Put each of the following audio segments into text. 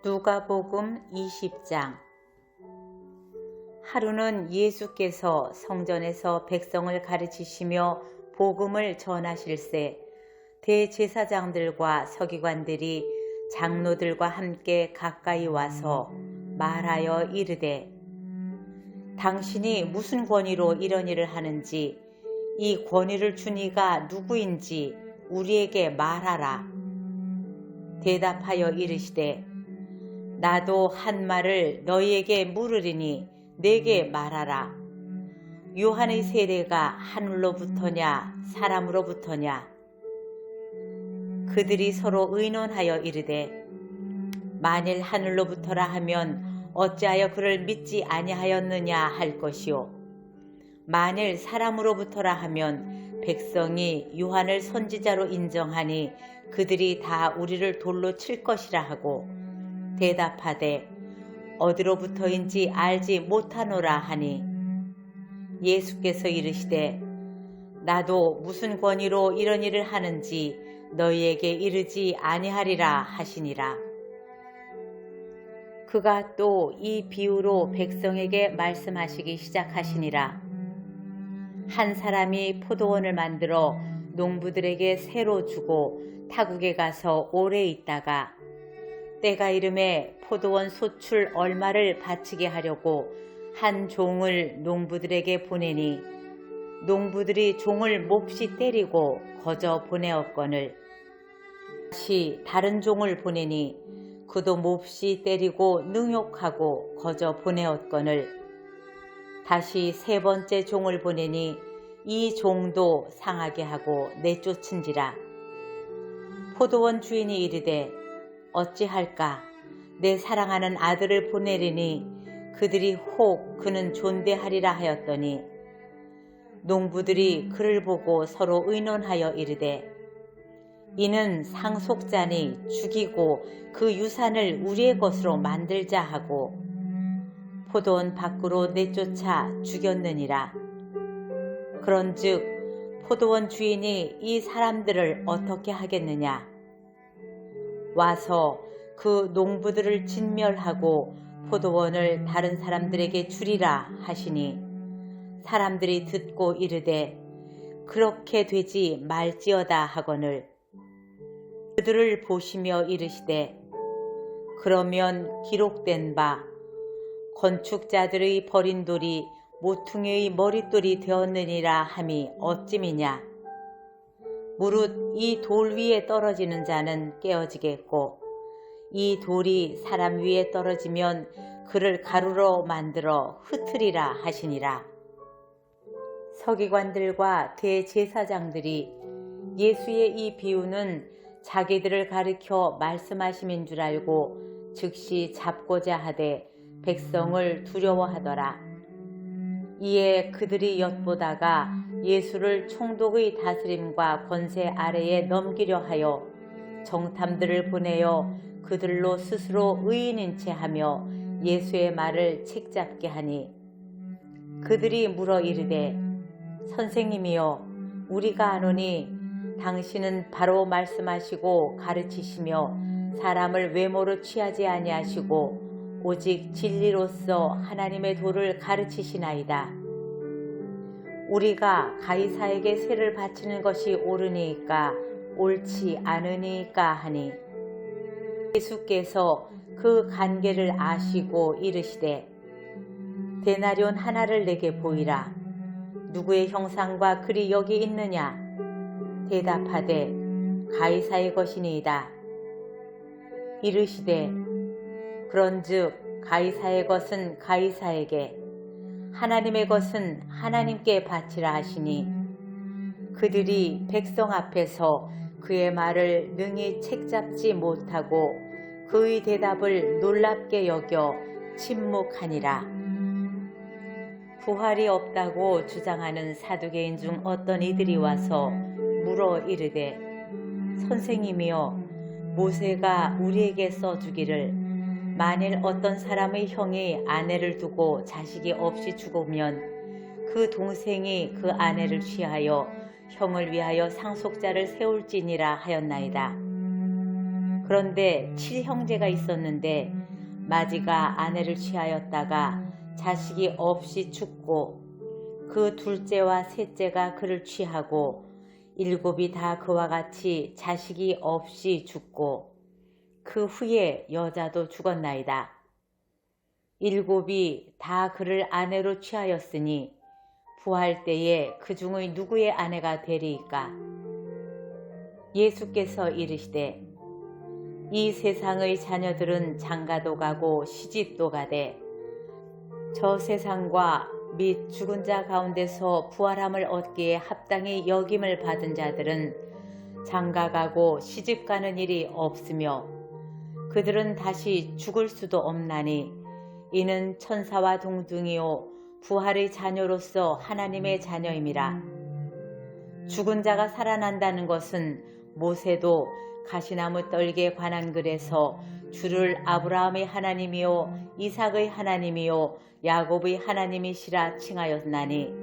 누가복음 20장. 하루는 예수께서 성전에서 백성을 가르치시며 복음을 전하실새 대제사장들과 서기관들이 장로들과 함께 가까이 와서 말하여 이르되, 당신이 무슨 권위로 이런 일을 하는지, 이 권위를 준 이가 누구인지 우리에게 말하라. 대답하여 이르시되, 나도 한 말을 너희에게 물으리니 내게 말하라. 요한의 세례가 하늘로부터냐 사람으로부터냐? 그들이 서로 의논하여 이르되, 만일 하늘로부터라 하면 어찌하여 그를 믿지 아니하였느냐 할 것이요, 만일 사람으로부터라 하면 백성이 요한을 선지자로 인정하니 그들이 다 우리를 돌로 칠 것이라 하고, 대답하되 어디로부터인지 알지 못하노라 하니, 예수께서 이르시되, 나도 무슨 권위로 이런 일을 하는지 너희에게 이르지 아니하리라 하시니라. 그가 또 이 비유로 백성에게 말씀하시기 시작하시니라. 한 사람이 포도원을 만들어 농부들에게 새로 주고 타국에 가서 오래 있다가 때가 이름에 포도원 소출 얼마를 바치게 하려고 한 종을 농부들에게 보내니, 농부들이 종을 몹시 때리고 거저 보내었거늘, 다시 다른 종을 보내니 그도 몹시 때리고 능욕하고 거저 보내었거늘, 다시 세 번째 종을 보내니 이 종도 상하게 하고 내쫓은지라. 포도원 주인이 이르되, 어찌할까? 내 사랑하는 아들을 보내리니 그들이 혹 그는 존대하리라 하였더니, 농부들이 그를 보고 서로 의논하여 이르되, 이는 상속자니 죽이고 그 유산을 우리의 것으로 만들자 하고 포도원 밖으로 내쫓아 죽였느니라. 그런즉 포도원 주인이 이 사람들을 어떻게 하겠느냐? 와서 그 농부들을 진멸하고 포도원을 다른 사람들에게 주리라 하시니, 사람들이 듣고 이르되, 그렇게 되지 말지어다 하거늘, 그들을 보시며 이르시되, 그러면 기록된 바 건축자들의 버린 돌이 모퉁이의 머릿돌이 되었느니라 함이 어찌미냐? 무릇 이 돌 위에 떨어지는 자는 깨어지겠고, 이 돌이 사람 위에 떨어지면 그를 가루로 만들어 흩으리라 하시니라. 서기관들과 대제사장들이 예수의 이 비유는 자기들을 가리켜 말씀하심인 줄 알고 즉시 잡고자 하되 백성을 두려워하더라. 이에 그들이 엿보다가 예수를 총독의 다스림과 권세 아래에 넘기려 하여 정탐들을 보내어 그들로 스스로 의인인 채 하며 예수의 말을 책잡게 하니, 그들이 물어 이르되, 선생님이여, 우리가 아노니 당신은 바로 말씀하시고 가르치시며 사람을 외모로 취하지 아니하시고 오직 진리로서 하나님의 도를 가르치시나이다. 우리가 가이사에게 세를 바치는 것이 옳으니까 옳지 않으니까 하니, 예수께서 그 관계를 아시고 이르시되, 데나리온 하나를 내게 보이라. 누구의 형상과 글이 여기 있느냐? 대답하되, 가이사의 것이니이다. 이르시되, 그런즉 가이사의 것은 가이사에게, 하나님의 것은 하나님께 바치라 하시니, 그들이 백성 앞에서 그의 말을 능히 책잡지 못하고 그의 대답을 놀랍게 여겨 침묵하니라. 부활이 없다고 주장하는 사두개인 중 어떤 이들이 와서 물어 이르되, 선생님이여, 모세가 우리에게 써주기를 만일 어떤 사람의 형이 아내를 두고 자식이 없이 죽으면 그 동생이 그 아내를 취하여 형을 위하여 상속자를 세울지니라 하였나이다. 그런데 7형제가 있었는데 마지가 아내를 취하였다가 자식이 없이 죽고 그 둘째와 셋째가 그를 취하고 7이 다 그와 같이 자식이 없이 죽고 그 후에 여자도 죽었나이다. 7이 다 그를 아내로 취하였으니 부활 때에 그 중의 누구의 아내가 되리이까? 예수께서 이르시되 이 세상의 자녀들은 장가도 가고 시집도 가되 저 세상과 및 죽은 자 가운데서 부활함을 얻기에 합당히 여김을 받은 자들은 장가가고 시집가는 일이 없으며 그들은 다시 죽을 수도 없나니 이는 천사와 동등이요 부활의 자녀로서 하나님의 자녀임이라. 죽은 자가 살아난다는 것은 모세도 가시나무 떨기에 관한 글에서 주를 아브라함의 하나님이요 이삭의 하나님이요 야곱의 하나님이시라 칭하였나니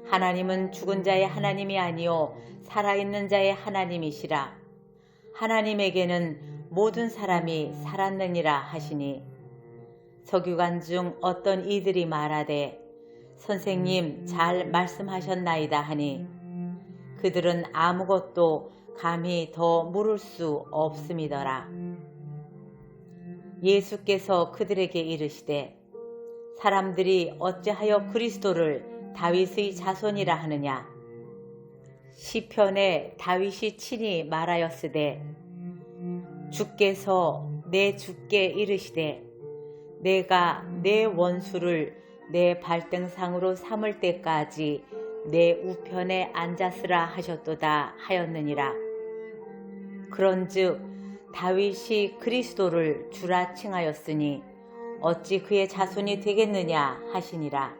하나님은 죽은 자의 하나님이 아니요 살아있는 자의 하나님이시라. 하나님에게는 모든 사람이 살았느니라 하시니 서기관 중 어떤 이들이 말하되 선생님 잘 말씀하셨나이다 하니 그들은 아무것도 감히 더 물을 수 없음이더라. 예수께서 그들에게 이르시되 사람들이 어찌하여 그리스도를 다윗의 자손이라 하느냐? 시편에 다윗이 친히 말하였으되 주께서 내 주께 이르시되 내가 내 원수를 내 발등상으로 삼을 때까지 내 우편에 앉았으라 하셨도다 하였느니라. 그런즉 다윗이 그리스도를 주라 칭하였으니 어찌 그의 자손이 되겠느냐 하시니라.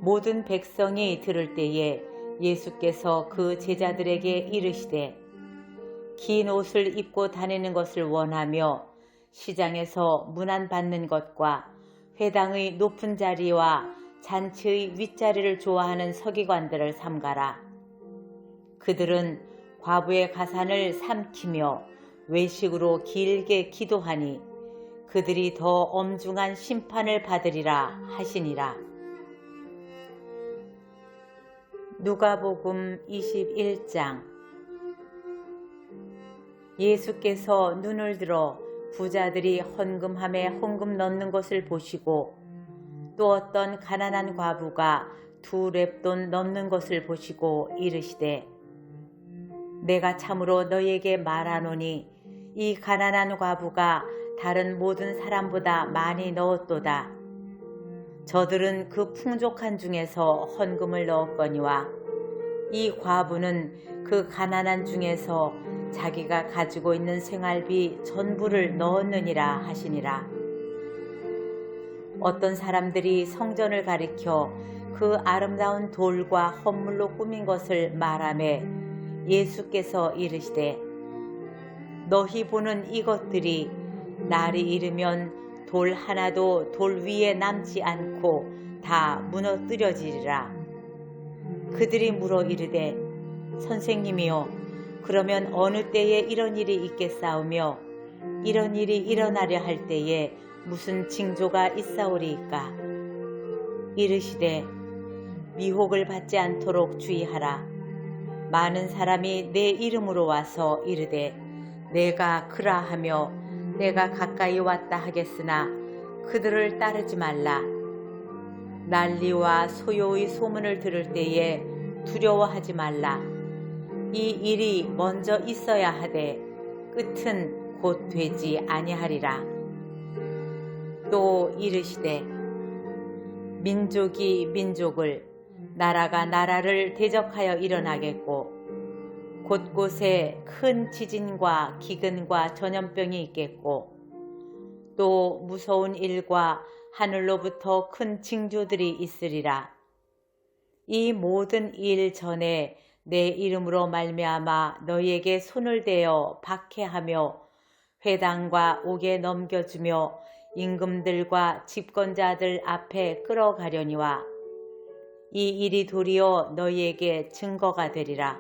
모든 백성이 들을 때에 예수께서 그 제자들에게 이르시되 긴 옷을 입고 다니는 것을 원하며 시장에서 문안받는 것과 회당의 높은 자리와 잔치의 윗자리를 좋아하는 서기관들을 삼가라. 그들은 과부의 가산을 삼키며 외식으로 길게 기도하니 그들이 더 엄중한 심판을 받으리라 하시니라. 누가복음 21장. 예수께서 눈을 들어 부자들이 헌금함에 헌금 넣는 것을 보시고 또 어떤 가난한 과부가 2렙돈 넣는 것을 보시고 이르시되 내가 참으로 너희에게 말하노니 이 가난한 과부가 다른 모든 사람보다 많이 넣었도다. 저들은 그 풍족한 중에서 헌금을 넣었거니와 이 과부는 그 가난한 중에서 자기가 가지고 있는 생활비 전부를 넣었느니라 하시니라. 어떤 사람들이 성전을 가리켜 그 아름다운 돌과 헌물로 꾸민 것을 말하매 예수께서 이르시되 너희 보는 이것들이 날이 이르면 돌 하나도 돌 위에 남지 않고 다 무너뜨려지리라. 그들이 물어 이르되 선생님이여 그러면 어느 때에 이런 일이 있겠사오며 이런 일이 일어나려 할 때에 무슨 징조가 있사오리이까? 이르시되 미혹을 받지 않도록 주의하라. 많은 사람이 내 이름으로 와서 이르되 내가 그라 하며 내가 가까이 왔다 하겠으나 그들을 따르지 말라. 난리와 소요의 소문을 들을 때에 두려워하지 말라. 이 일이 먼저 있어야 하되 끝은 곧 되지 아니하리라. 또 이르시되 민족이 민족을 나라가 나라를 대적하여 일어나겠고 곳곳에 큰 지진과 기근과 전염병이 있겠고 또 무서운 일과 하늘로부터 큰 징조들이 있으리라. 이 모든 일 전에 내 이름으로 말미암아 너희에게 손을 대어 박해하며 회당과 옥에 넘겨주며 임금들과 집권자들 앞에 끌어가려니와 이 일이 도리어 너희에게 증거가 되리라.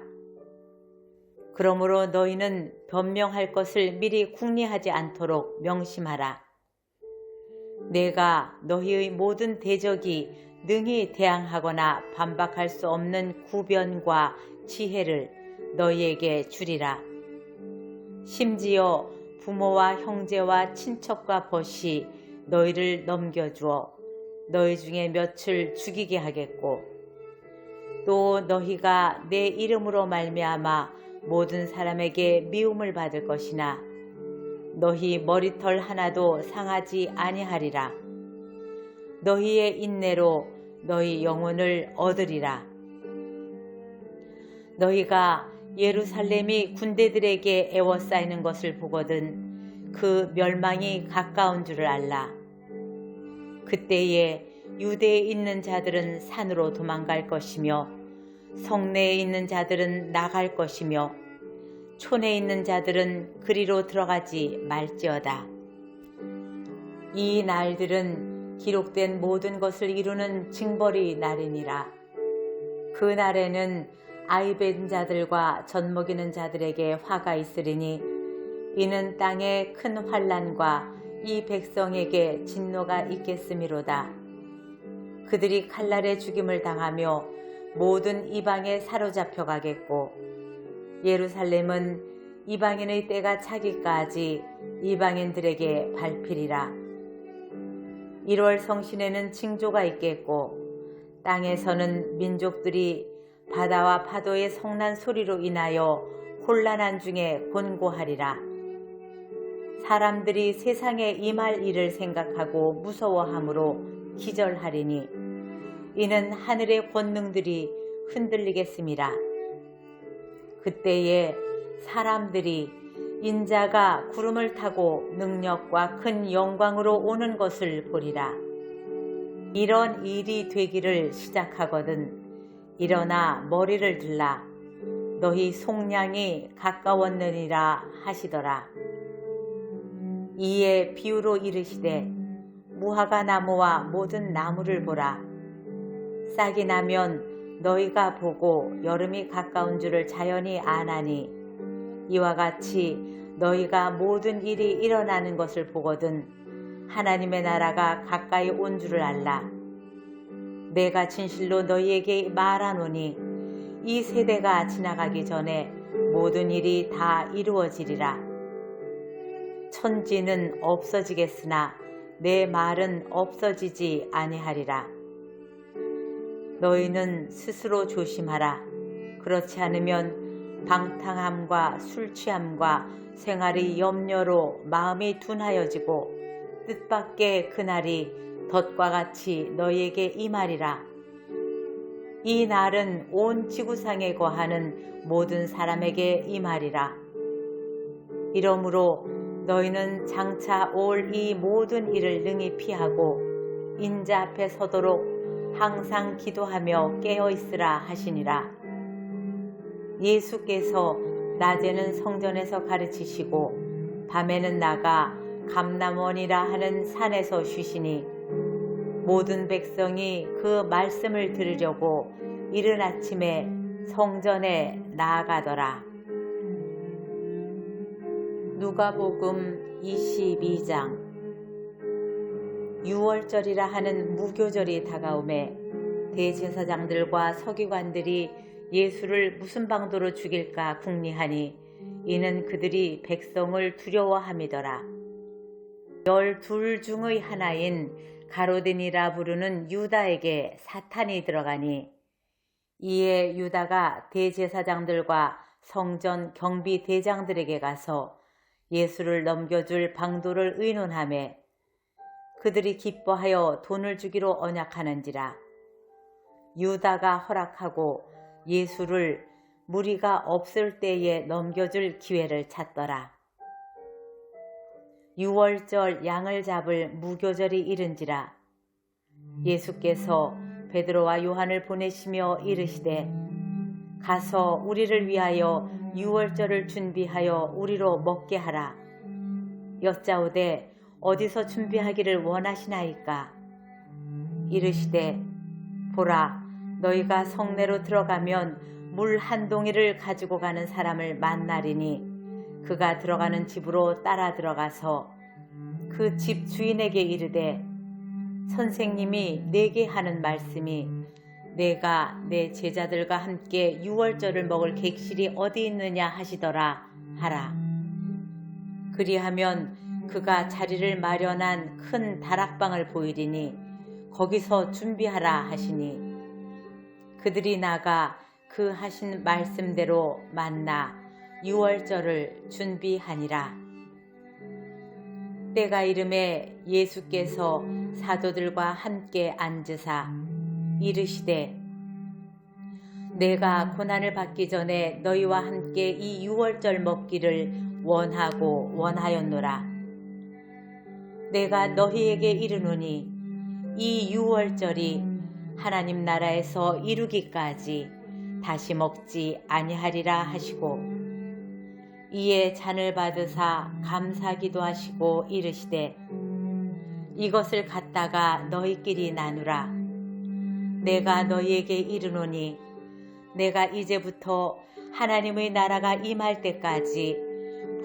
그러므로 너희는 변명할 것을 미리 궁리하지 않도록 명심하라. 내가 너희의 모든 대적이 능히 대항하거나 반박할 수 없는 구변과 지혜를 너희에게 주리라. 심지어 부모와 형제와 친척과 벗이 너희를 넘겨주어 너희 중에 몇을 죽이게 하겠고, 또 너희가 내 이름으로 말미암아 모든 사람에게 미움을 받을 것이나 너희 머리털 하나도 상하지 아니하리라. 너희의 인내로 너희 영혼을 얻으리라. 너희가 예루살렘이 군대들에게 애워싸이는 것을 보거든 그 멸망이 가까운 줄을 알라. 그때에 유대에 있는 자들은 산으로 도망갈 것이며 성내에 있는 자들은 나갈 것이며 촌에 있는 자들은 그리로 들어가지 말지어다. 이 날들은 기록된 모든 것을 이루는 징벌이 날이니라. 그 날에는 아이 뵌 자들과 젖먹이는 자들에게 화가 있으리니 이는 땅에 큰 환난과 이 백성에게 진노가 있겠음이로다. 그들이 칼날에 죽임을 당하며 모든 이방에 사로잡혀 가겠고, 예루살렘은 이방인의 때가 차기까지 이방인들에게 밟히리라. 1월 성신에는 징조가 있겠고, 땅에서는 민족들이 바다와 파도의 성난 소리로 인하여 혼란한 중에 곤고하리라. 사람들이 세상에 임할 일을 생각하고 무서워함으로 기절하리니 이는 하늘의 권능들이 흔들리겠음이라. 그때에 사람들이 인자가 구름을 타고 능력과 큰 영광으로 오는 것을 보리라. 이런 일이 되기를 시작하거든 일어나 머리를 들라. 너희 속량이 가까웠느니라 하시더라. 이에 비유로 이르시되 무화과 나무와 모든 나무를 보라. 싹이 나면 너희가 보고 여름이 가까운 줄을 자연히 아나니 이와 같이 너희가 모든 일이 일어나는 것을 보거든 하나님의 나라가 가까이 온 줄을 알라. 내가 진실로 너희에게 말하노니 이 세대가 지나가기 전에 모든 일이 다 이루어지리라. 천지는 없어지겠으나 내 말은 없어지지 아니하리라. 너희는 스스로 조심하라. 그렇지 않으면 방탕함과 술취함과 생활의 염려로 마음이 둔하여지고 뜻밖의 그날이 덫과 같이 너희에게 임하리라. 이 날은 온 지구상에 거하는 모든 사람에게 임하리라. 이러므로 너희는 장차 올 이 모든 일을 능히 피하고 인자 앞에 서도록 항상 기도하며 깨어있으라 하시니라. 예수께서 낮에는 성전에서 가르치시고 밤에는 나가 감람원이라 하는 산에서 쉬시니 모든 백성이 그 말씀을 들으려고 이른 아침에 성전에 나아가더라. 누가복음 22장. 유월절이라 하는 무교절이 다가오매 대제사장들과 서기관들이 예수를 무슨 방도로 죽일까 궁리하니 이는 그들이 백성을 두려워함이더라. 12 중의 하나인 가로딘이라 부르는 유다에게 사탄이 들어가니 이에 유다가 대제사장들과 성전 경비 대장들에게 가서 예수를 넘겨줄 방도를 의논하매 그들이 기뻐하여 돈을 주기로 언약하는지라. 유다가 허락하고 예수를 무리가 없을 때에 넘겨줄 기회를 찾더라. 유월절 양을 잡을 무교절이 이른지라. 예수께서 베드로와 요한을 보내시며 이르시되 가서 우리를 위하여 유월절을 준비하여 우리로 먹게 하라. 여짜오되 어디서 준비하기를 원하시나이까? 이르시되 보라, 너희가 성내로 들어가면 물 한 동이를 가지고 가는 사람을 만나리니 그가 들어가는 집으로 따라 들어가서 그 집 주인에게 이르되 선생님이 내게 하는 말씀이 내가 내 제자들과 함께 유월절을 먹을 객실이 어디 있느냐 하시더라 하라. 그리하면 그가 자리를 마련한 큰 다락방을 보이리니 거기서 준비하라 하시니 그들이 나가 그 하신 말씀대로 만나 유월절을 준비하니라. 때가 이름에 예수께서 사도들과 함께 앉으사 이르시되 내가 고난을 받기 전에 너희와 함께 이 유월절 먹기를 원하고 원하였노라. 내가 너희에게 이르노니 이 유월절이 하나님 나라에서 이루기까지 다시 먹지 아니하리라 하시고 이에 잔을 받으사 감사기도 하시고 이르시되 이것을 갖다가 너희끼리 나누라. 내가 너희에게 이르노니 내가 이제부터 하나님의 나라가 임할 때까지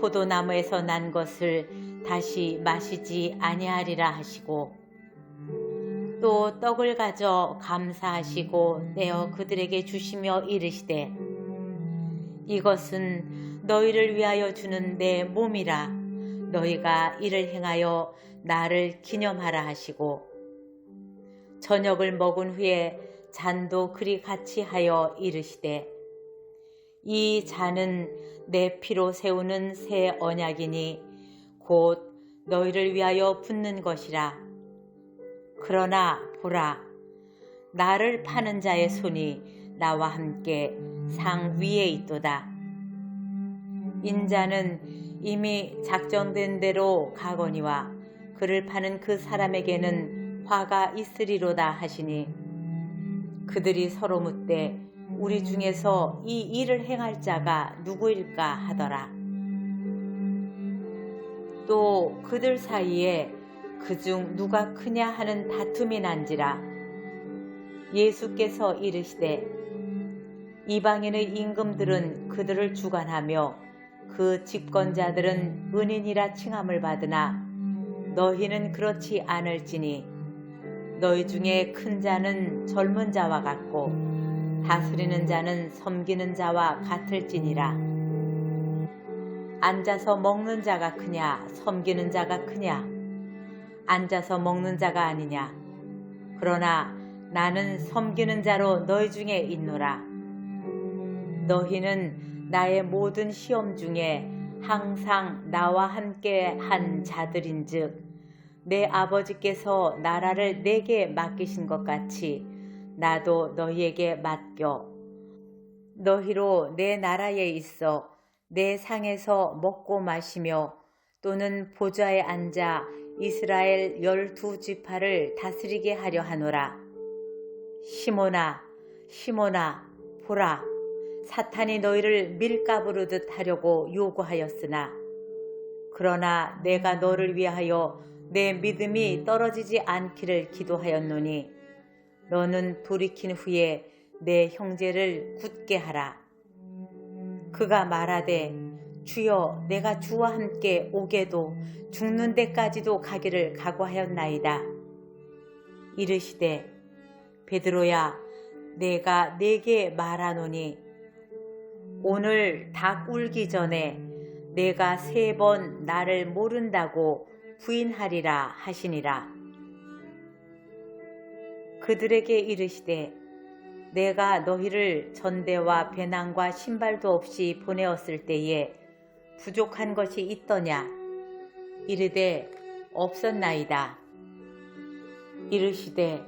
포도나무에서 난 것을 다시 마시지 아니하리라 하시고 또 떡을 가져 감사하시고 떼어 그들에게 주시며 이르시되 이것은 너희를 위하여 주는 내 몸이라. 너희가 이를 행하여 나를 기념하라 하시고 저녁을 먹은 후에 잔도 그리 같이 하여 이르시되 이 잔은 내 피로 세우는 새 언약이니 곧 너희를 위하여 붓는 것이라. 그러나 보라, 나를 파는 자의 손이 나와 함께 상 위에 있도다. 인자는 이미 작정된 대로 가거니와 그를 파는 그 사람에게는 화가 있으리로다 하시니 그들이 서로 묻되 우리 중에서 이 일을 행할 자가 누구일까 하더라. 또 그들 사이에 그중 누가 크냐 하는 다툼이 난지라. 예수께서 이르시되 이방인의 임금들은 그들을 주관하며 그 집권자들은 은인이라 칭함을 받으나 너희는 그렇지 않을지니 너희 중에 큰 자는 젊은 자와 같고 다스리는 자는 섬기는 자와 같을지니라. 앉아서 먹는 자가 크냐 섬기는 자가 크냐? 앉아서 먹는 자가 아니냐? 그러나 나는 섬기는 자로 너희 중에 있노라. 너희는 나의 모든 시험 중에 항상 나와 함께 한 자들인즉 내 아버지께서 나라를 내게 맡기신 것 같이 나도 너희에게 맡겨 너희로 내 나라에 있어 내 상에서 먹고 마시며 또는 보좌에 앉아 이스라엘 12지파를 다스리게 하려 하노라. 시몬아, 시몬아, 보라, 사탄이 너희를 밀가부르듯 하려고 요구하였으나 그러나 내가 너를 위하여 내 믿음이 떨어지지 않기를 기도하였노니 너는 돌이킨 후에 내 형제를 굳게 하라. 그가 말하되 주여 내가 주와 함께 오게도 죽는 데까지도 가기를 각오하였나이다. 이르시되 베드로야 내가 네게 말하노니 오늘 닭 울기 전에 내가 3번 나를 모른다고 부인하리라 하시니라. 그들에게 이르시되 내가 너희를 전대와 배낭과 신발도 없이 보내었을 때에 부족한 것이 있더냐? 이르되 없었나이다. 이르시되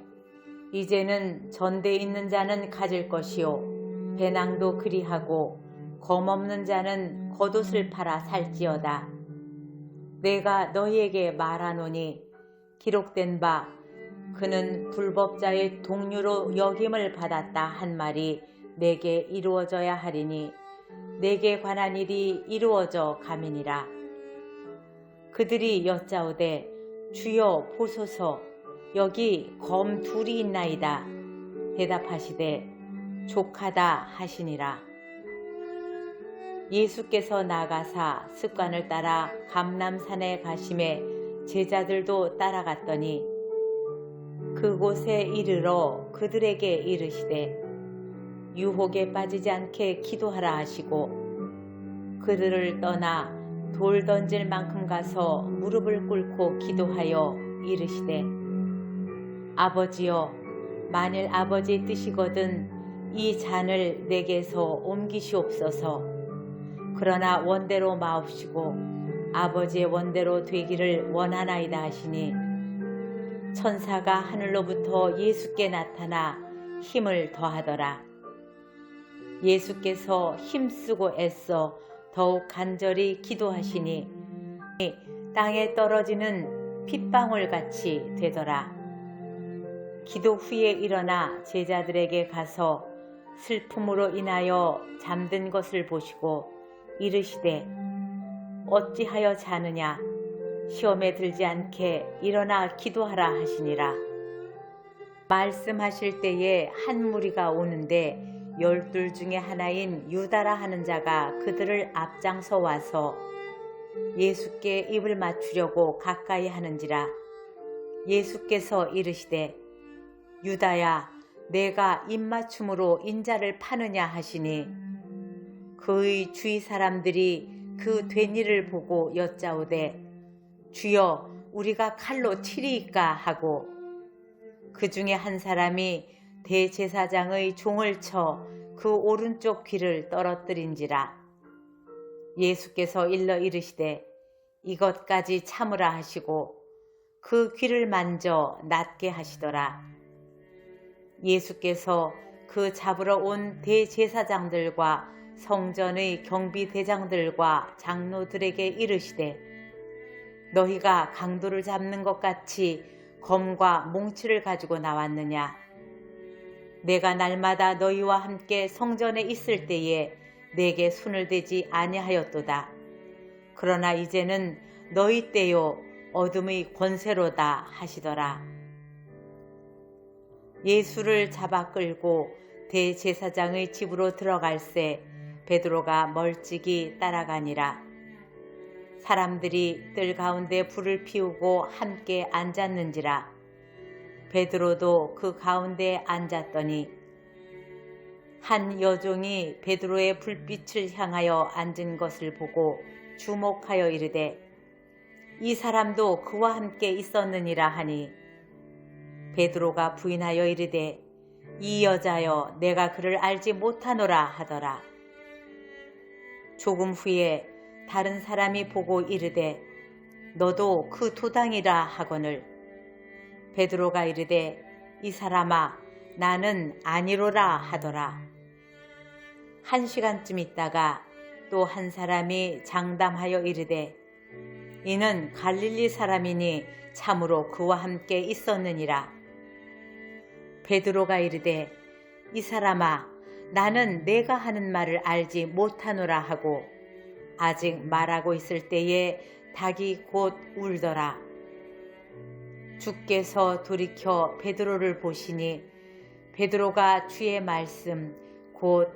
이제는 전대 있는 자는 가질 것이요 배낭도 그리하고 검없는 자는 겉옷을 팔아 살지어다. 내가 너희에게 말하노니 기록된 바 그는 불법자의 동류로 여김을 받았다 한 말이 내게 이루어져야 하리니 내게 관한 일이 이루어져 감이니라. 그들이 여짜오되 주여 보소서 여기 검 둘이 있나이다. 대답하시되 족하다 하시니라. 예수께서 나가사 습관을 따라 감람산에 가심에 제자들도 따라갔더니 그곳에 이르러 그들에게 이르시되 유혹에 빠지지 않게 기도하라 하시고 그들을 떠나 돌 던질 만큼 가서 무릎을 꿇고 기도하여 이르시되 아버지여 만일 아버지의 뜻이거든 이 잔을 내게서 옮기시옵소서. 그러나 원대로 마옵시고 아버지의 원대로 되기를 원하나이다 하시니 천사가 하늘로부터 예수께 나타나 힘을 더하더라. 예수께서 힘쓰고 애써 더욱 간절히 기도하시니 땅에 떨어지는 핏방울같이 되더라. 기도 후에 일어나 제자들에게 가서 슬픔으로 인하여 잠든 것을 보시고 이르시되 어찌하여 자느냐 시험에 들지 않게 일어나 기도하라 하시니라. 말씀하실 때에 한 무리가 오는데 12 중에 하나인 유다라 하는 자가 그들을 앞장서 와서 예수께 입을 맞추려고 가까이 하는지라. 예수께서 이르시되 유다야 내가 입맞춤으로 인자를 파느냐 하시니 그의 주위 사람들이 그 된 일을 보고 여짜오되 주여 우리가 칼로 치리이까 하고 그 중에 한 사람이 대제사장의 종을 쳐 그 오른쪽 귀를 떨어뜨린지라. 예수께서 일러 이르시되 이것까지 참으라 하시고 그 귀를 만져 낫게 하시더라. 예수께서 그 잡으러 온 대제사장들과 성전의 경비대장들과 장로들에게 이르시되 너희가 강도를 잡는 것 같이 검과 몽치를 가지고 나왔느냐? 내가 날마다 너희와 함께 성전에 있을 때에 내게 손을 대지 아니하였도다. 그러나 이제는 너희 때요 어둠의 권세로다 하시더라. 예수를 잡아 끌고 대제사장의 집으로 들어갈새 베드로가 멀찍이 따라가니라. 사람들이 뜰 가운데 불을 피우고 함께 앉았는지라. 베드로도 그 가운데 앉았더니 한 여종이 베드로의 불빛을 향하여 앉은 것을 보고 주목하여 이르되 이 사람도 그와 함께 있었느니라 하니 베드로가 부인하여 이르되 이 여자여 내가 그를 알지 못하노라 하더라. 조금 후에 다른 사람이 보고 이르되 너도 그 도당이라 하거늘 베드로가 이르되 이 사람아 나는 아니로라 하더라. 1시간쯤 있다가 또 한 사람이 장담하여 이르되 이는 갈릴리 사람이니 참으로 그와 함께 있었느니라. 베드로가 이르되 이 사람아 나는 내가 하는 말을 알지 못하노라 하고 아직 말하고 있을 때에 닭이 곧 울더라. 주께서 돌이켜 베드로를 보시니 베드로가 주의 말씀 곧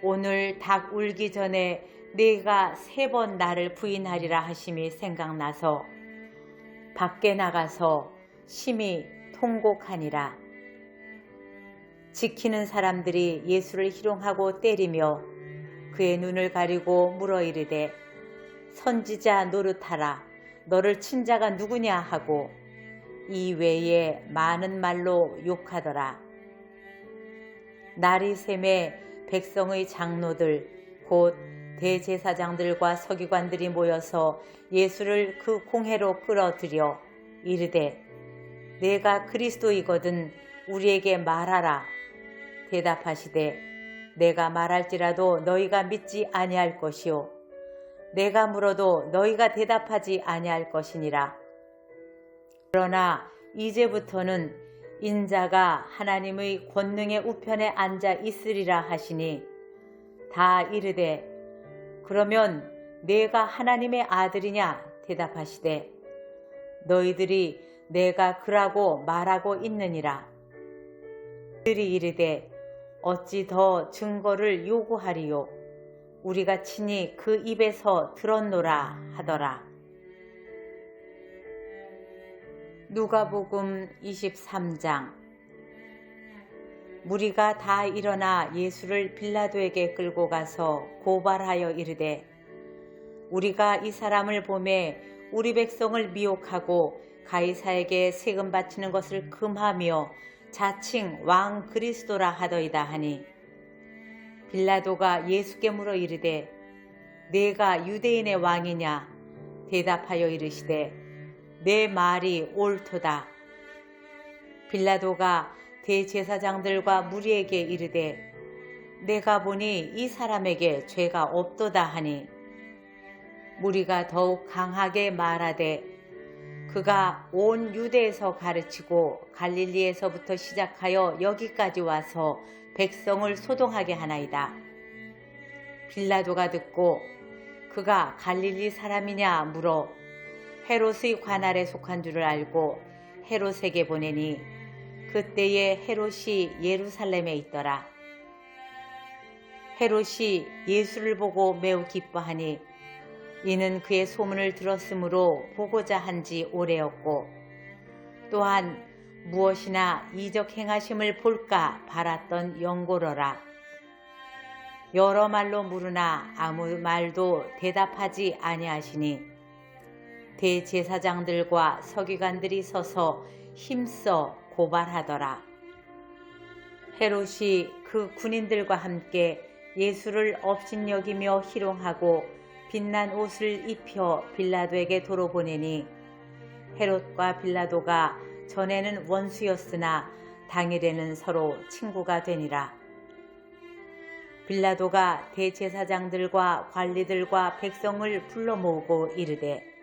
오늘 닭 울기 전에 네가 3번 나를 부인하리라 하심이 생각나서 밖에 나가서 심히 통곡하니라. 지키는 사람들이 예수를 희롱하고 때리며 그의 눈을 가리고 물어 이르되 선지자 노릇하라 너를 친 자가 누구냐 하고 이 외에 많은 말로 욕하더라. 날이 새매 백성의 장로들 곧 대제사장들과 서기관들이 모여서 예수를 그 공회로 끌어들여 이르되 내가 그리스도이거든 우리에게 말하라. 대답하시되 내가 말할지라도 너희가 믿지 아니할 것이요 내가 물어도 너희가 대답하지 아니할 것이니라. 그러나 이제부터는 인자가 하나님의 권능의 우편에 앉아 있으리라 하시니 다 이르되 그러면 내가 하나님의 아들이냐 대답하시되 너희들이 내가 그라고 말하고 있느니라. 그들이 이르되 어찌 더 증거를 요구하리요 우리가 친히 그 입에서 들었노라 하더라. 누가복음 23장. 무리가 다 일어나 예수를 빌라도에게 끌고 가서 고발하여 이르되 우리가 이 사람을 보매 우리 백성을 미혹하고 가이사에게 세금 바치는 것을 금하며 자칭 왕 그리스도라 하더이다 하니 빌라도가 예수께 물어 이르되 내가 유대인의 왕이냐 대답하여 이르시되 내 말이 옳도다. 빌라도가 대제사장들과 무리에게 이르되 내가 보니 이 사람에게 죄가 없도다 하니 무리가 더욱 강하게 말하되 그가 온 유대에서 가르치고 갈릴리에서부터 시작하여 여기까지 와서 백성을 소동하게 하나이다. 빌라도가 듣고 그가 갈릴리 사람이냐 물어 헤롯의 관할에 속한 줄을 알고 헤롯에게 보내니 그때에 헤롯이 예루살렘에 있더라. 헤롯이 예수를 보고 매우 기뻐하니 이는 그의 소문을 들었으므로 보고자 한지 오래였고 또한 무엇이나 이적 행하심을 볼까 바랐던 영고러라. 여러 말로 물으나 아무 말도 대답하지 아니하시니 대제사장들과 서기관들이 서서 힘써 고발하더라. 헤롯이 그 군인들과 함께 예수를 업신여기며 희롱하고 빛난 옷을 입혀 빌라도에게 도로 보내니 헤롯과 빌라도가 전에는 원수였으나 당일에는 서로 친구가 되니라. 빌라도가 대제사장들과 관리들과 백성을 불러 모으고 이르되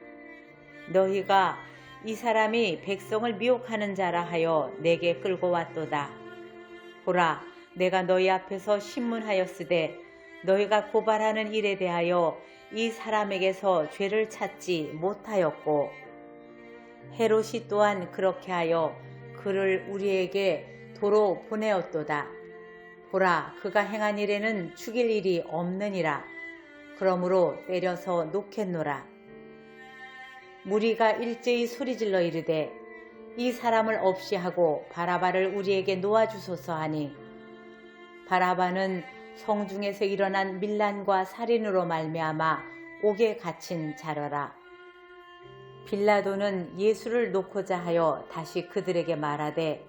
너희가 이 사람이 백성을 미혹하는 자라 하여 내게 끌고 왔도다. 보라, 내가 너희 앞에서 신문하였으되 너희가 고발하는 일에 대하여 이 사람에게서 죄를 찾지 못하였고 헤롯이 또한 그렇게 하여 그를 우리에게 도로 보내었도다. 보라, 그가 행한 일에는 죽일 일이 없느니라. 그러므로 때려서 놓겠노라. 무리가 일제히 소리질러 이르되 이 사람을 없이 하고 바라바를 우리에게 놓아주소서 하니 바라바는 성중에서 일어난 밀란과 살인으로 말미암아 옥에 갇힌 자러라. 빌라도는 예수를 놓고자 하여 다시 그들에게 말하되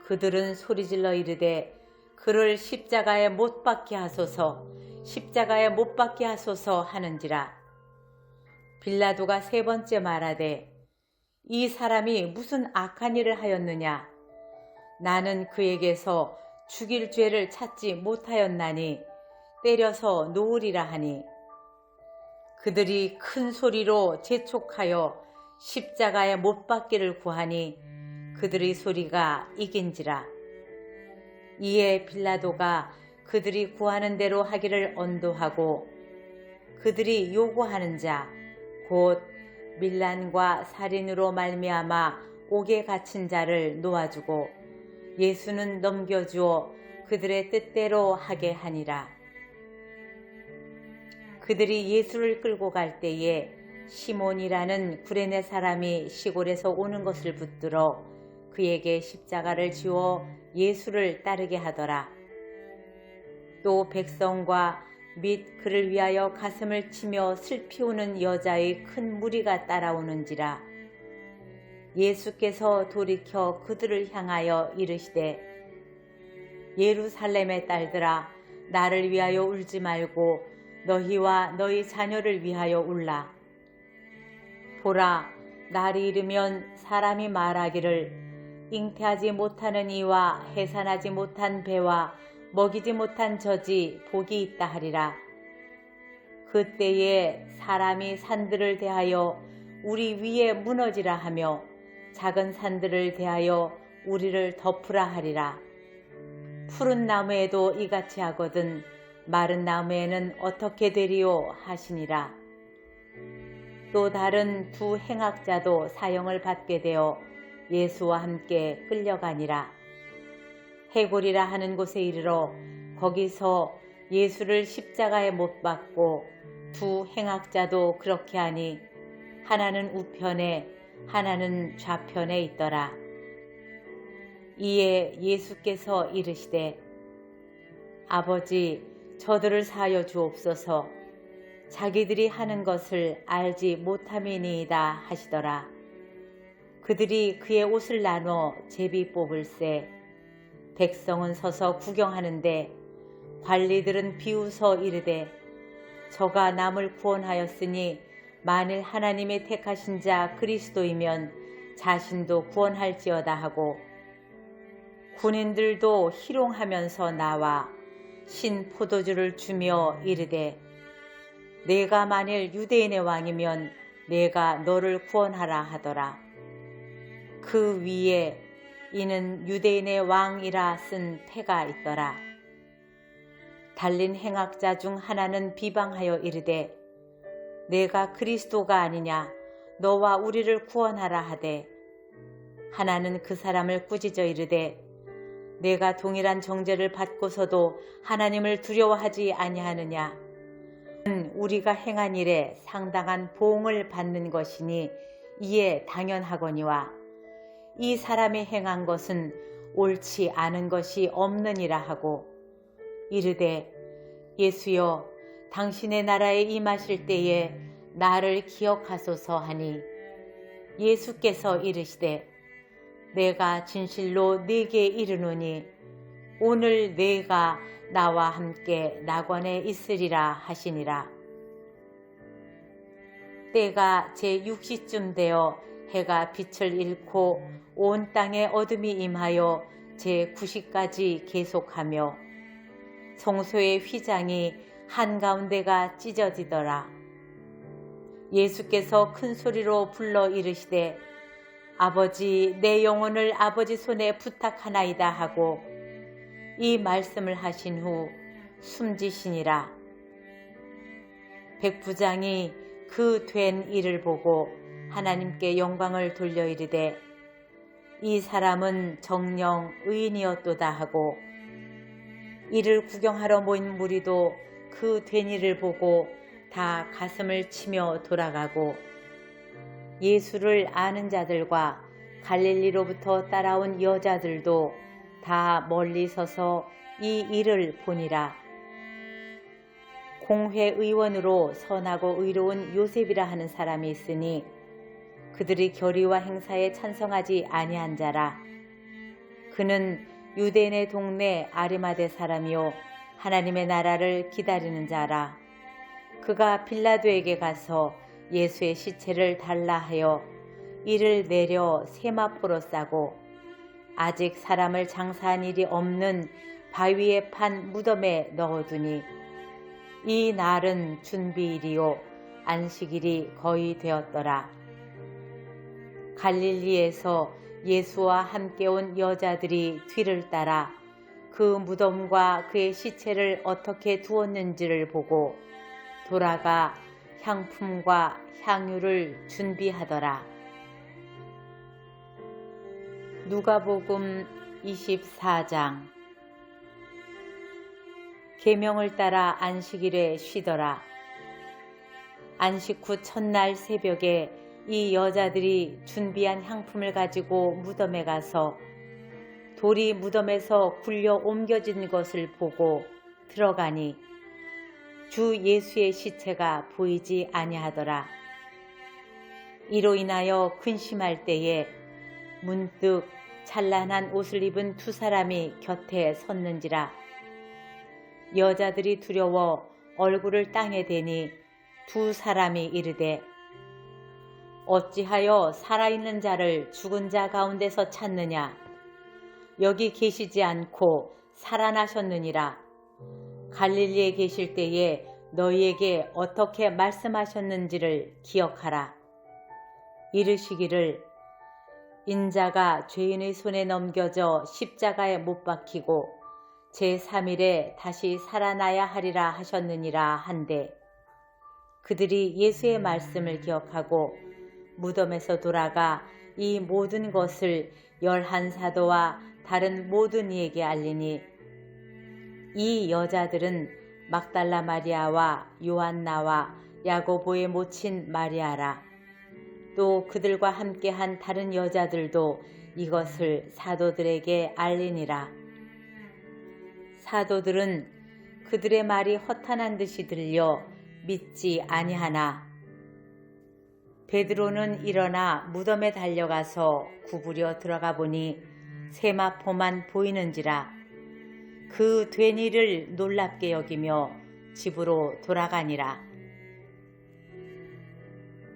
그들은 소리질러 이르되 그를 십자가에 못 박게 하소서, 십자가에 못 박게 하소서 하는지라. 빌라도가 세 번째 말하되 이 사람이 무슨 악한 일을 하였느냐? 나는 그에게서 죽일 죄를 찾지 못하였나니 때려서 놓으리라 하니 그들이 큰 소리로 재촉하여 십자가에 못 박기를 구하니 그들의 소리가 이긴지라. 이에 빌라도가 그들이 구하는 대로 하기를 언도하고 그들이 요구하는 자 곧 밀란과 살인으로 말미암아 옥에 갇힌 자를 놓아주고 예수는 넘겨주어 그들의 뜻대로 하게 하니라. 그들이 예수를 끌고 갈 때에 시몬이라는 구레네 사람이 시골에서 오는 것을 붙들어 그에게 십자가를 지워 예수를 따르게 하더라. 또 백성과 및 그를 위하여 가슴을 치며 슬피 우는 여자의 큰 무리가 따라오는지라. 예수께서 돌이켜 그들을 향하여 이르시되 예루살렘의 딸들아 나를 위하여 울지 말고 너희와 너희 자녀를 위하여 울라. 보라, 날이 이르면 사람이 말하기를 잉태하지 못하는 이와 해산하지 못한 배와 먹이지 못한 젖이 복이 있다 하리라. 그때에 사람이 산들을 대하여 우리 위에 무너지라 하며 작은 산들을 대하여 우리를 덮으라 하리라. 푸른 나무에도 이같이 하거든 마른 나무에는 어떻게 되리요 하시니라. 또 다른 두 행악자도 사형을 받게 되어 예수와 함께 끌려가니라. 해골이라 하는 곳에 이르러 거기서 예수를 십자가에 못 박고 두 행악자도 그렇게 하니 하나는 우편에 하나는 좌편에 있더라. 이에 예수께서 이르시되 아버지 저들을 사하여 주옵소서. 자기들이 하는 것을 알지 못함이니이다 하시더라. 그들이 그의 옷을 나눠 제비 뽑을새 백성은 서서 구경하는데 관리들은 비웃어 이르되 저가 남을 구원하였으니 만일 하나님의 택하신 자 그리스도이면 자신도 구원할지어다 하고 군인들도 희롱하면서 나와 신 포도주를 주며 이르되 내가 만일 유대인의 왕이면 내가 너를 구원하라 하더라. 그 위에 이는 유대인의 왕이라 쓴 패가 있더라. 달린 행악자 중 하나는 비방하여 이르되 내가 그리스도가 아니냐 너와 우리를 구원하라 하되 하나는 그 사람을 꾸짖어 이르되 내가 동일한 정죄를 받고서도 하나님을 두려워하지 아니하느냐. 우리가 행한 일에 상당한 보응을 받는 것이니 이에 당연하거니와 이 사람이 행한 것은 옳지 않은 것이 없느니라 하고 이르되 예수여 당신의 나라에 임하실 때에 나를 기억하소서 하니 예수께서 이르시되 내가 진실로 네게 이르노니 오늘 네가 나와 함께 낙원에 있으리라 하시니라. 때가 제6시쯤 되어 해가 빛을 잃고 온 땅에 어둠이 임하여 제9시까지 계속하며 성소의 휘장이 한가운데가 찢어지더라. 예수께서 큰 소리로 불러 이르시되 아버지 내 영혼을 아버지 손에 부탁하나이다 하고 이 말씀을 하신 후 숨지시니라. 백부장이 그 된 일을 보고 하나님께 영광을 돌려 이르되 이 사람은 정녕 의인이었도다 하고 이를 구경하러 모인 무리도 그 된 일을 보고 다 가슴을 치며 돌아가고 예수를 아는 자들과 갈릴리로부터 따라온 여자들도 다 멀리 서서 이 일을 보니라. 공회의원으로 선하고 의로운 요셉이라 하는 사람이 있으니 그들의 결의와 행사에 찬성하지 아니한 자라. 그는 유대인의 동네 아리마대 사람이요 하나님의 나라를 기다리는 자라. 그가 빌라도에게 가서 예수의 시체를 달라 하여 이를 내려 세마포로 싸고 아직 사람을 장사한 일이 없는 바위에 판 무덤에 넣어두니 이 날은 준비일이요 안식일이 거의 되었더라. 갈릴리에서 예수와 함께 온 여자들이 뒤를 따라 그 무덤과 그의 시체를 어떻게 두었는지를 보고 돌아가 향품과 향유를 준비하더라. 누가복음 24장. 계명을 따라 안식일에 쉬더라. 안식 후 첫날 새벽에 이 여자들이 준비한 향품을 가지고 무덤에 가서 돌이 무덤에서 굴려 옮겨진 것을 보고 들어가니 주 예수의 시체가 보이지 아니하더라. 이로 인하여 근심할 때에 문득 찬란한 옷을 입은 두 사람이 곁에 섰는지라. 여자들이 두려워 얼굴을 땅에 대니 두 사람이 이르되 어찌하여 살아있는 자를 죽은 자 가운데서 찾느냐. 여기 계시지 않고 살아나셨느니라. 갈릴리에 계실 때에 너희에게 어떻게 말씀하셨는지를 기억하라. 이르시기를 인자가 죄인의 손에 넘겨져 십자가에 못 박히고 제3일에 다시 살아나야 하리라 하셨느니라 한데 그들이 예수의 말씀을 기억하고 무덤에서 돌아가 이 모든 것을 11사도와 다른 모든 이에게 알리니 이 여자들은 막달라 마리아와 요한나와 야고보의 모친 마리아라. 또 그들과 함께한 다른 여자들도 이것을 사도들에게 알리니라. 사도들은 그들의 말이 허탄한 듯이 들려 믿지 아니하나 베드로는 일어나 무덤에 달려가서 구부려 들어가 보니 세마포만 보이는지라 그 된 일을 놀랍게 여기며 집으로 돌아가니라.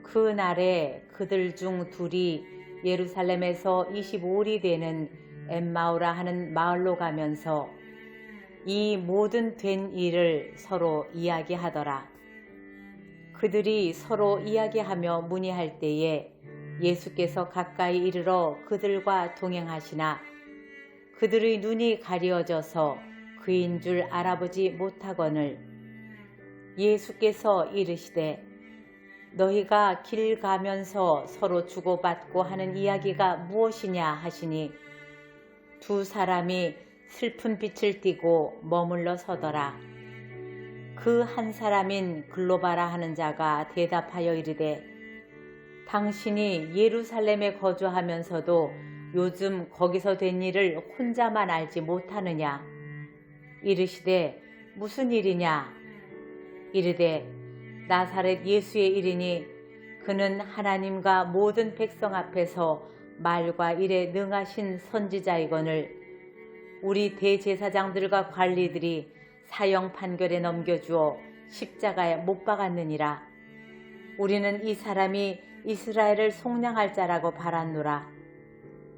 그날에 그들 중 둘이 예루살렘에서 25일이 되는 엠마오라 하는 마을로 가면서 이 모든 된 일을 서로 이야기하더라. 그들이 서로 이야기하며 문의할 때에 예수께서 가까이 이르러 그들과 동행하시나 그들의 눈이 가려져서 그인 줄 알아보지 못하거늘 예수께서 이르시되 너희가 길 가면서 서로 주고받고 하는 이야기가 무엇이냐 하시니 두 사람이 슬픈 빛을 띠고 머물러 서더라. 그 한 사람인 글로바라 하는 자가 대답하여 이르되 당신이 예루살렘에 거주하면서도 요즘 거기서 된 일을 혼자만 알지 못하느냐. 이르시되 무슨 일이냐. 이르되 나사렛 예수의 일이니 그는 하나님과 모든 백성 앞에서 말과 일에 능하신 선지자이거늘 우리 대제사장들과 관리들이 사형 판결에 넘겨주어 십자가에 못 박았느니라. 우리는 이 사람이 이스라엘을 속량할 자라고 바랐노라.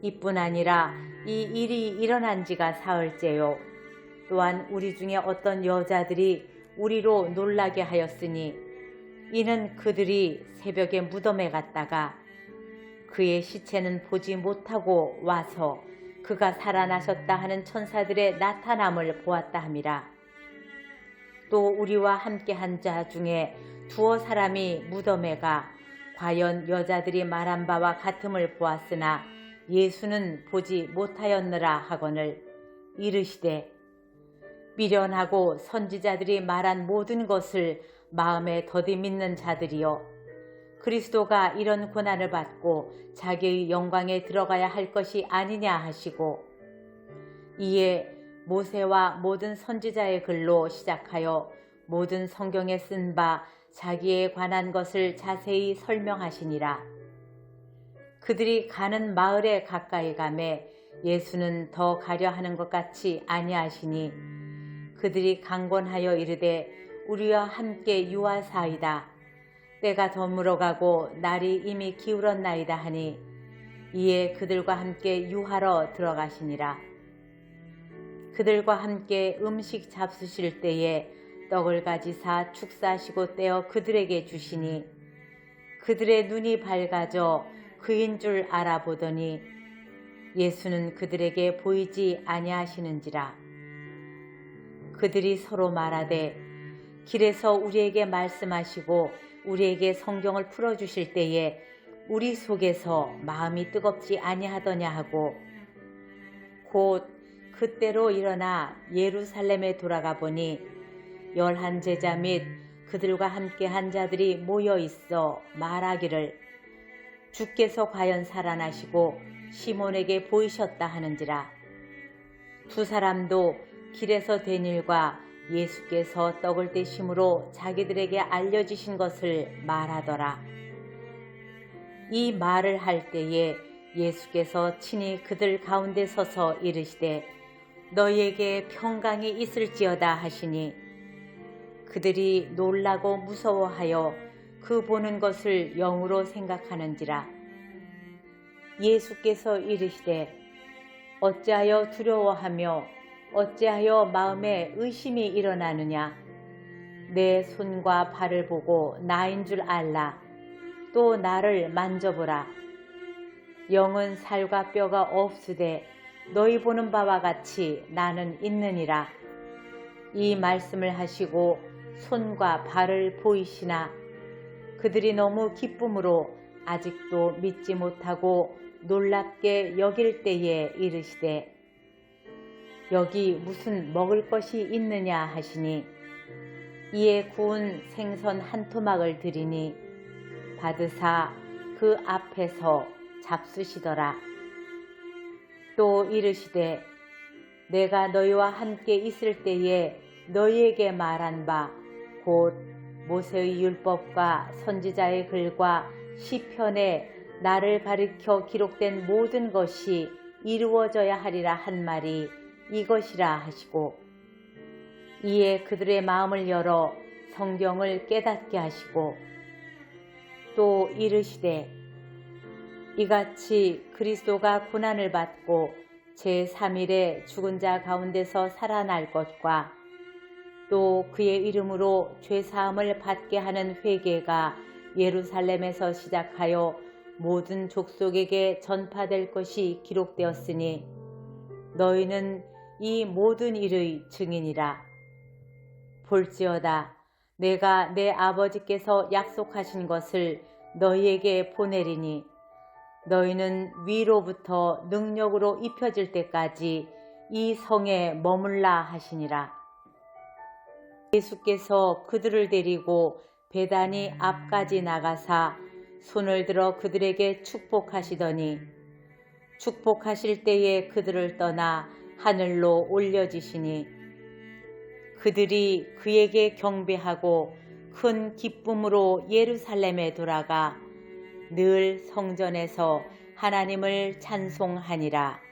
이뿐 아니라 이 일이 일어난 지가 사흘째요. 또한 우리 중에 어떤 여자들이 우리로 놀라게 하였으니 이는 그들이 새벽에 무덤에 갔다가 그의 시체는 보지 못하고 와서 그가 살아나셨다 하는 천사들의 나타남을 보았다 함이라. 또 우리와 함께 한 자 중에 두어 사람이 무덤에 가 과연 여자들이 말한 바와 같음을 보았으나 예수는 보지 못하였느라 하거늘 이르시되 미련하고 선지자들이 말한 모든 것을 마음에 더디 믿는 자들이여 그리스도가 이런 고난을 받고 자기의 영광에 들어가야 할 것이 아니냐 하시고 이에 모세와 모든 선지자의 글로 시작하여 모든 성경에 쓴 바 자기에 관한 것을 자세히 설명하시니라. 그들이 가는 마을에 가까이 가매 예수는 더 가려 하는 것 같이 아니하시니 그들이 강권하여 이르되 우리와 함께 유하사이다. 때가 저물어가고 날이 이미 기울었나이다 하니 이에 그들과 함께 유하러 들어가시니라. 그들과 함께 음식 잡수실 때에 떡을 가지사 축사하시고 떼어 그들에게 주시니 그들의 눈이 밝아져 그인 줄 알아보더니 예수는 그들에게 보이지 아니하시는지라. 그들이 서로 말하되 길에서 우리에게 말씀하시고 우리에게 성경을 풀어주실 때에 우리 속에서 마음이 뜨겁지 아니하더냐 하고 곧 그때로 일어나 예루살렘에 돌아가 보니 11 제자 및 그들과 함께 한 자들이 모여 있어 말하기를 주께서 과연 살아나시고 시몬에게 보이셨다 하는지라. 두 사람도 길에서 된 일과 예수께서 떡을 떼심으로 자기들에게 알려주신 것을 말하더라. 이 말을 할 때에 예수께서 친히 그들 가운데 서서 이르시되 너희에게 평강이 있을지어다 하시니 그들이 놀라고 무서워하여 그 보는 것을 영으로 생각하는지라. 예수께서 이르시되 어찌하여 두려워하며 어찌하여 마음에 의심이 일어나느냐. 내 손과 발을 보고 나인 줄 알라. 또 나를 만져보라. 영은 살과 뼈가 없으되 너희 보는 바와 같이 나는 있느니라. 이 말씀을 하시고 손과 발을 보이시나 그들이 너무 기쁨으로 아직도 믿지 못하고 놀랍게 여길 때에 이르시되 여기 무슨 먹을 것이 있느냐 하시니 이에 구운 생선 한 토막을 드리니 받으사 그 앞에서 잡수시더라. 또 이르시되 내가 너희와 함께 있을 때에 너희에게 말한 바 곧 모세의 율법과 선지자의 글과 시편에 나를 가리켜 기록된 모든 것이 이루어져야 하리라 한 말이 이것이라 하시고 이에 그들의 마음을 열어 성경을 깨닫게 하시고 또 이르시되 이같이 그리스도가 고난을 받고 제3일에 죽은 자 가운데서 살아날 것과 또 그의 이름으로 죄사함을 받게 하는 회개가 예루살렘에서 시작하여 모든 족속에게 전파될 것이 기록되었으니 너희는 이 모든 일의 증인이라. 볼지어다 내가 내 아버지께서 약속하신 것을 너희에게 보내리니 너희는 위로부터 능력으로 입혀질 때까지 이 성에 머물라 하시니라. 예수께서 그들을 데리고 베다니 앞까지 나가사 손을 들어 그들에게 축복하시더니 축복하실 때에 그들을 떠나 하늘로 올려지시니 그들이 그에게 경배하고 큰 기쁨으로 예루살렘에 돌아가 늘 성전에서 하나님을 찬송하니라.